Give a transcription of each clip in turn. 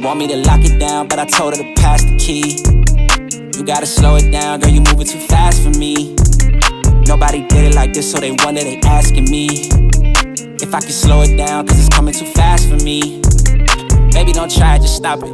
want me to lock it down, but I told her to pass the key. You gotta slow it down, girl, you moving too fast for me. Nobody did it like this, so they wonder, they asking me if I can slow it down, cause it's coming too fast for me. Baby, don't try it, just stop it.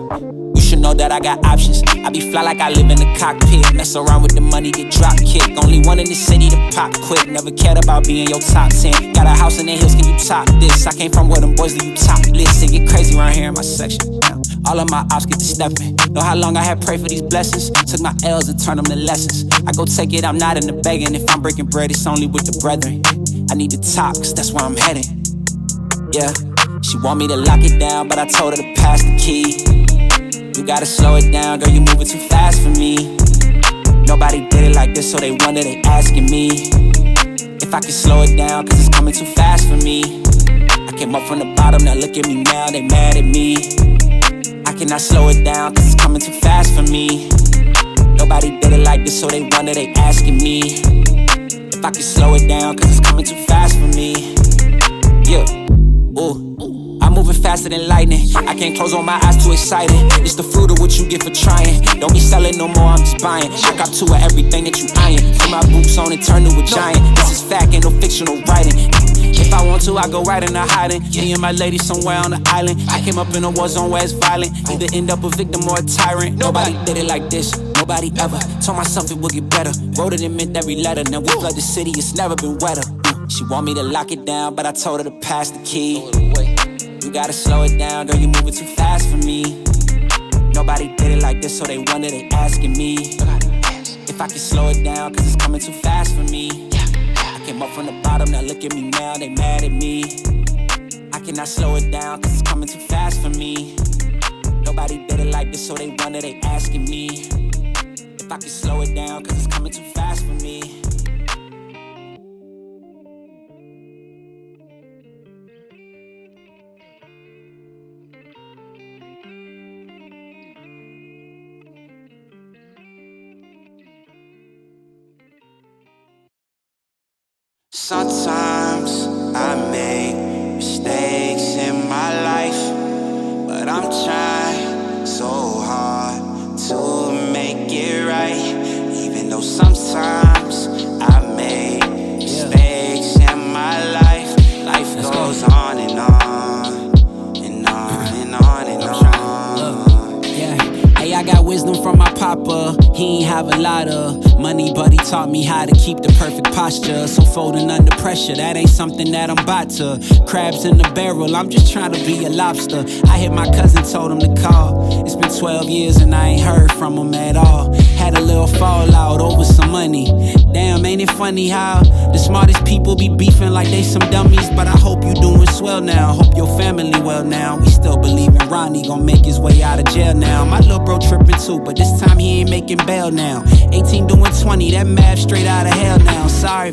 You should know that I got options. I be fly like I live in the cockpit. Mess around with the money, get drop kicked. Only one in the city to pop quick. Never cared about being your top 10. Got a house in the hills, can you top this? I came from where them boys leave you topless. It get crazy around here in my section. All of my ops get to stepping. Know how long I had prayed for these blessings. Took my L's and turned them to lessons. I go take it, I'm not in the begging. If I'm breaking bread, it's only with the brethren. I need to top, cause that's where I'm headed. Yeah, she want me to lock it down, but I told her to pass the key. You gotta slow it down, girl, you moving too fast for me. Nobody did it like this, so they wonder, they asking me if I can slow it down, cause it's coming too fast for me. I came up from the bottom, now look at me now, they mad at me. I cannot slow it down, cause it's coming too fast for me. Nobody did it like this, so they wonder, they asking me if I can slow it down, cause it's coming too fast for me. Yeah, ooh, I'm moving faster than lightning. I can't close on my eyes, too excited. It's the fruit of what you get for trying. Don't be selling no more, I'm just buying. I got two of everything that you eyeing. Put my boots on and turn to a giant. This is fact, ain't no fictional writing. If I want to, I go right into hiding. Me and my lady somewhere on the island. I came up in a war zone where it's violent. Either end up a victim or a tyrant. Nobody did it like this, nobody ever. Told myself it would get better. Wrote it and meant every letter. Now we flood the city, it's never been wetter. She want me to lock it down, but I told her to pass the key. You gotta slow it down, girl, you moving too fast for me. Nobody did it like this, so they wonder, they asking me if I can slow it down, cause it's coming too fast for me. I came up from the bottom, now look at me now, they mad at me. I cannot slow it down, cause it's coming too fast for me. Nobody did it like this, so they wonder, they asking me if I can slow it down, cause it's coming too fast for me. Sometimes I make mistakes in my life, but I'm trying so hard to make it right. Even though sometimes I make mistakes in my life, life goes on and on and on and on and on. Hey, I got wisdom from my papa. He ain't have a lot of money, but he taught me how to keep the perfect posture. So folding under pressure, that ain't something that I'm about to. Crabs in the barrel, I'm just trying to be a lobster. I hit my cousin, told him to call. It's been 12 years and I ain't heard from him at all. Had a little fallout over some money. Damn, ain't it funny how the smartest people be beefing like they some dummies? But I hope you doing swell now, hope your family well now. We still believe in Ronnie gon' make his way out of jail now. My little bro tripping too, but this time he ain't making bail now. 18 doing 20, that math straight out of hell now. Sorry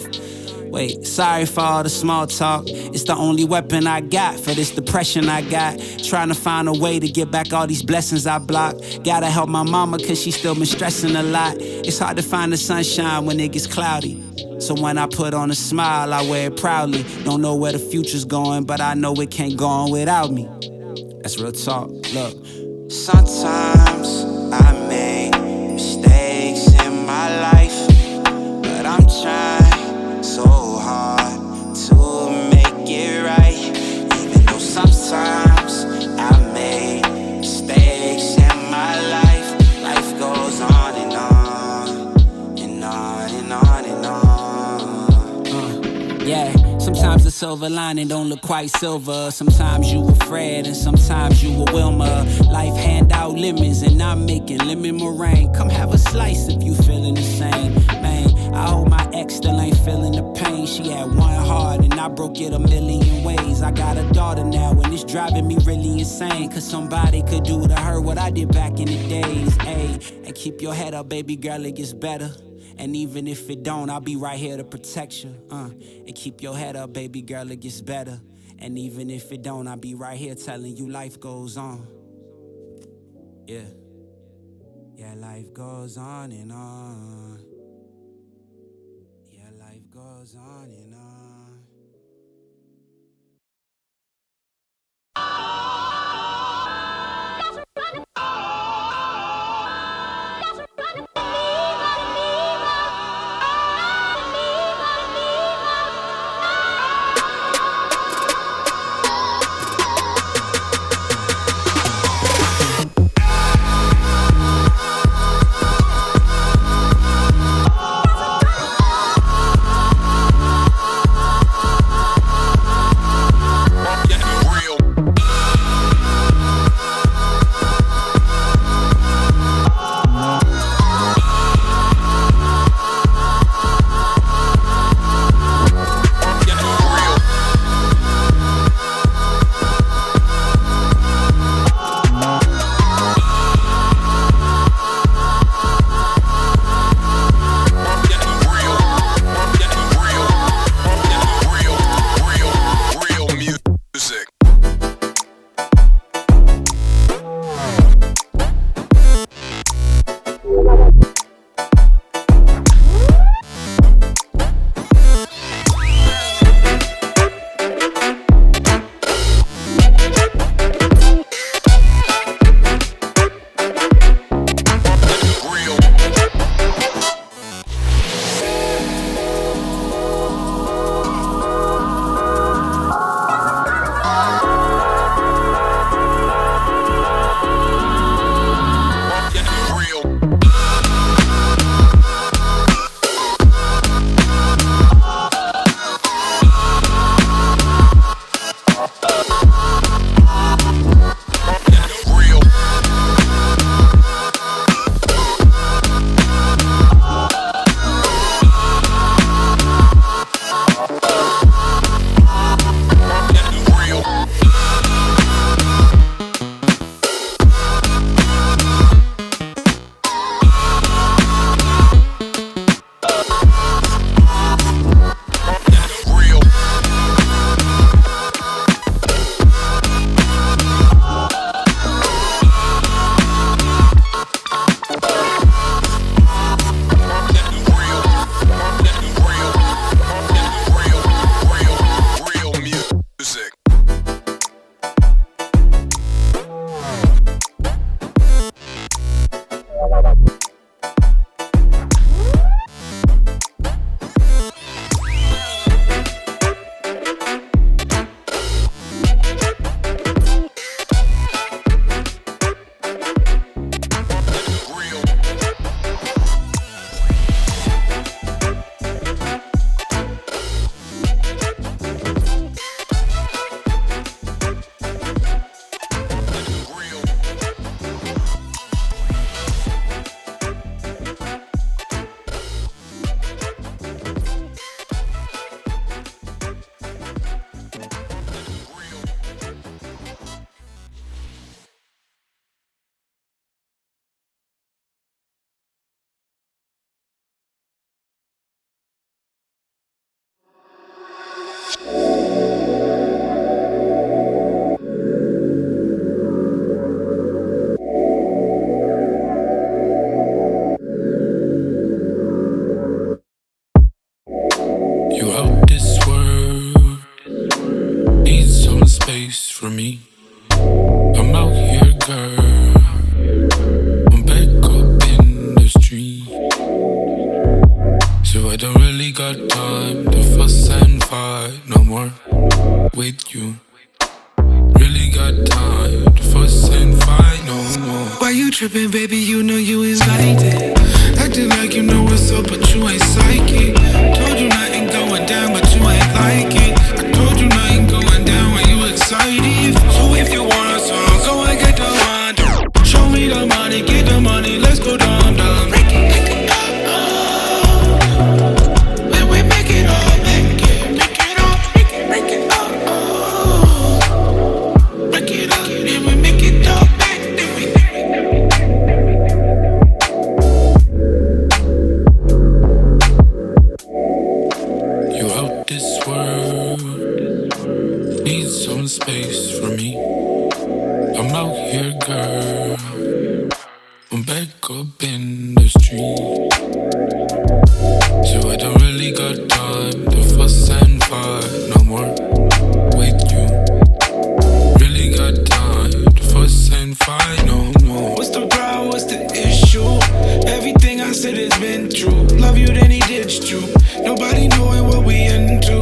for all the small talk. It's the only weapon I got for this depression I got. Trying to find a way to get back all these blessings I blocked. Gotta help my mama cause she still been stressing a lot. It's hard to find the sunshine when it gets cloudy. So when I put on a smile, I wear it proudly. Don't know where the future's going, but I know it can't go on without me. That's real talk, look. Sometimes I make mistakes in my life, but I'm trying so hard to make it right. Even though sometimes I make mistakes in my life, life goes on and on and on and on and on. Yeah. Sometimes the silver lining don't look quite silver. Sometimes you a Fred and sometimes you a Wilma. Life hand out lemons and I'm making lemon meringue. Come have a slice if you feeling the same. Man, I hope my ex still ain't feeling the pain. She had one heart and I broke it a million ways. I got a daughter now and it's driving me really insane. Cause somebody could do to her what I did back in the days. Ayy, and keep your head up, baby girl, it gets better. And even if it don't, I'll be right here to protect you. And keep your head up, baby girl, it gets better. And even if it don't, I'll be right here telling you life goes on. Yeah. Yeah, life goes on and on. Yeah, life goes on and on. you tripping, baby? You know you invited. Acting like you know what's up, but you ain't psychic. Told you nothing going down, but you ain't like it. I told you nothing going down when you excited. So if you want a song, go and get the one. Show me the money, get the money, let's go down, down. Make it up, when we make it up, make it up, make it up, break it up, then we make it up, then we. You out this world, need some space from me. I'm out here, girl, I'm back up in the street. So I don't really got time to fuss and fight no more with you. Really got time to fuss and fight no more. What's the problem, what's the issue? Everything I said has been true. Love you, then he ditched you. Nobody knowing what we into.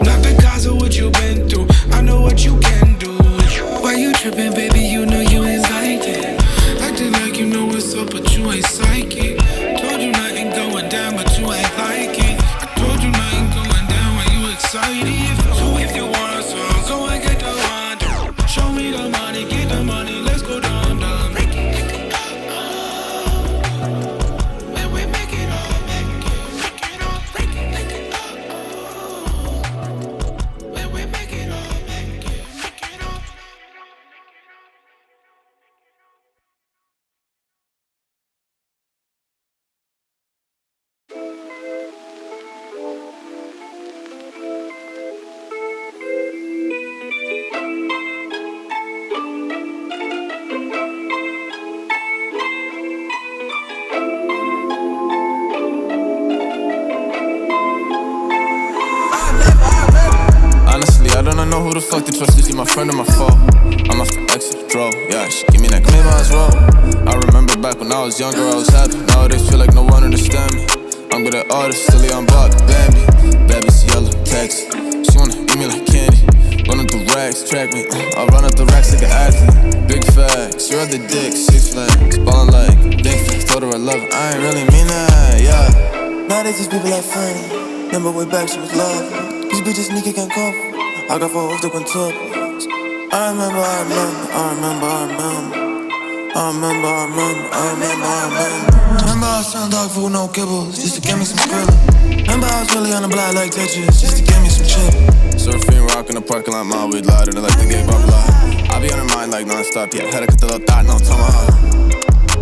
Not the cause of what you been through. I know what you can do. Why you tripping, baby? You know you invited. Acting like you know what's up, but you ain't psychic. Told you nothing going down, but you ain't like it. I told you nothing going down when you excited. So if you want a song, go and get the one. Show me the money, get the money, let's go down, down. Break it up, when we make it up, make it up, break it up, when we make it up, make it up. Honestly, I don't know who the fuck to trust. Is he my friend or my foe? I'm off the exit, draw. Yeah, she give me that claim I was wrong. I remember back when I was younger, I was happy. Nowadays feel like no one understand me. I'm good at artists, silly on block, Bambi. Baby's yellow, text. She wanna give me like candy. Run up the racks, track me. I run up the racks like an athlete. Big facts, you're the dick, 6 flags. Ballin' like big facts, told her I love her. I ain't really mean that, yeah. Nowadays these people like funny. Remember way back she was lovely. These bitches sneaky can't cover. I got 4 hoes that went up. I remember. Remember I was selling dog food, no kibbles, just to get me some skrilla. Remember I was really on the block like Tetris, just to get me some chip. Surfing, rock in the parking lot, my weed louder than like the gay bubble. I be on her mind like non-stop, yeah. Had to cut the little thought, no tomahawk.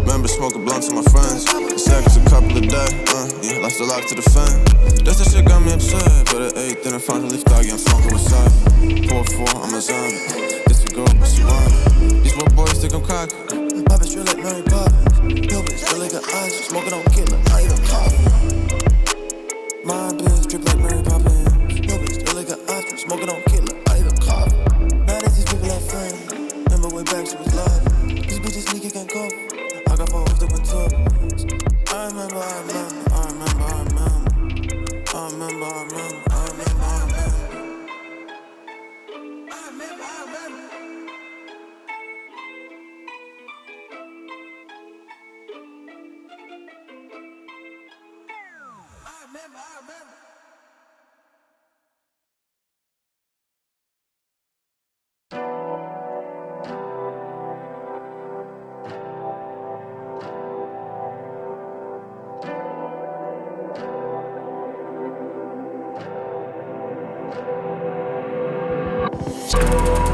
Remember smoking blunts with my friends. The seconds a couple of days, yeah, lost the lock to the fan. That's the shit got me upset, but at 8, then I found a leaf dog, yeah, I'm smoking with side. 4-4, I'm a zombie. This the girl, but she want me. These little boys think I'm cocky. My bitch real like Mary Poppins. Yo bitch real like an ice. Smoking on killer, I eat a coffee. My bitch drip like Mary Poppins. Yo bitch real like an ice. Smoking on killer, I eat a coffee. Nowadays these people are friends. Remember way back she was lovely. These bitches sneaky can't cover. I got 4 hoes that went up. I remember.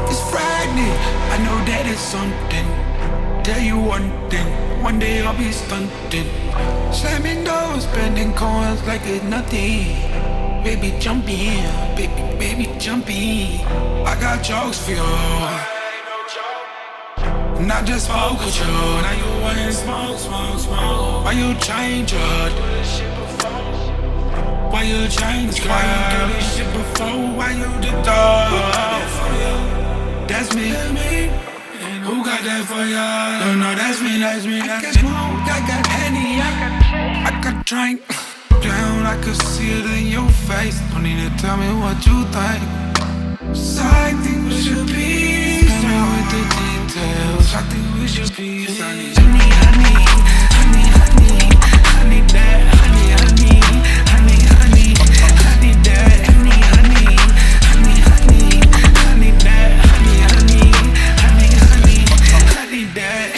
It's frightening, I know that it's something. Tell you one thing, one day I'll be stunting. Slamming doors, spending coins like it's nothing. Baby jump in, baby jump in. I got jokes for you. Not just smoke with you. Now you wanna smoke. Why you change up? Why you change, girl? Why you do this shit before? Why you did that? That's me. And who got that for ya? No, that's me. I got smoke, I got Henny, I got drink. Down, I could see it in your face. Don't need to tell me what you think. So I think we should be. Tell me with the details. details. I think we should be. I need honey, honey, honey, honey. I need that honey, honey, honey, honey. I need that honey, honey, honey, honey. I need that honey, honey, honey, honey. I need that.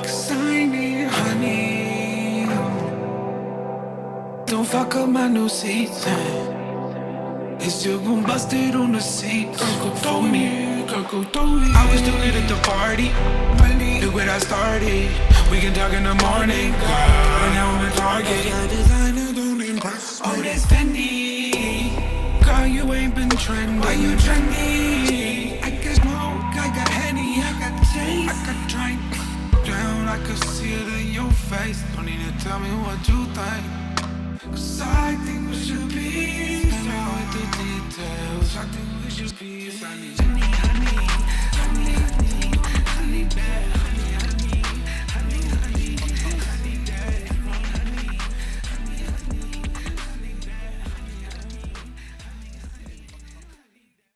'Cause I need honey. Don't fuck up my new seats. It's still gon' bust it on the seat. Go throw me. I was doing it at the party. Look what I started. We can talk in the morning, girl. And now I'm in Target. That designer don't impress me. Oh, that's Fendi. Girl, you ain't been trending. Why you trendy? I got smoke, I got Henny, I got taste, I got drink. Down, I could see it in your face. Don't need to tell me what you think. 'Cause I think we should be. With the details, I think we should be. I need you.